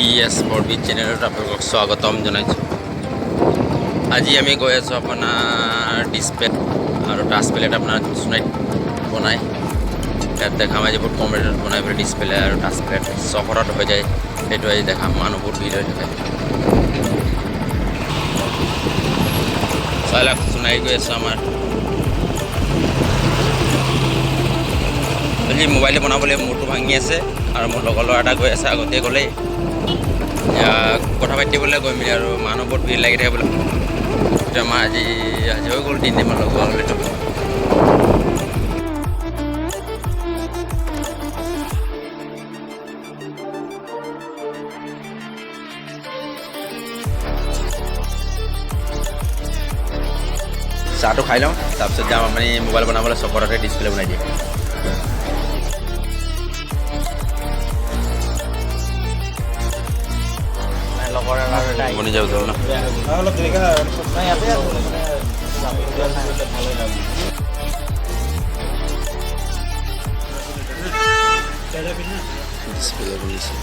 BS Morbid চেনেলত আপোনালোকক স্বাগতম জনাইছোঁ। আজি আমি গৈ আছোঁ আপোনাৰ ডিছপ্লে আৰু টাচ প্লেট আপোনাৰ সোনাইত বনায়। ইয়াত দেখাম আজি বহুত কম ৰেটত বনাই পেলাই ডিছপ্লে আৰু টাচ প্লেট চহৰত হৈ যায়। সেইটো আজি দেখাম, মানুহ বহুত ভিৰ হৈ থাকে। চাইলাক সোনাই গৈ আছোঁ আমাৰ। আজি মোবাইলে বনাবলৈ মূৰটো ভাঙি আছে আৰু মোৰ লগৰ ল'ৰা এটা গৈ আছে, আগতে গ'লেই কথা পাতিবলৈ গৈ মেলি আৰু মানুহ বহুত ভিৰ লাগি থাকে বোলে। এতিয়া আমাৰ আজি হৈ গ'ল 3 দিনমান লগোৱা হ'ল এইটো। চাহটো খাই লওঁ, তাৰপিছত যাম আমি মোবাইল বনাবলৈ চকৰতে ডিছপ্লে বনাই দিম। বনি যাব ন ডিছপ্লে বনিছে।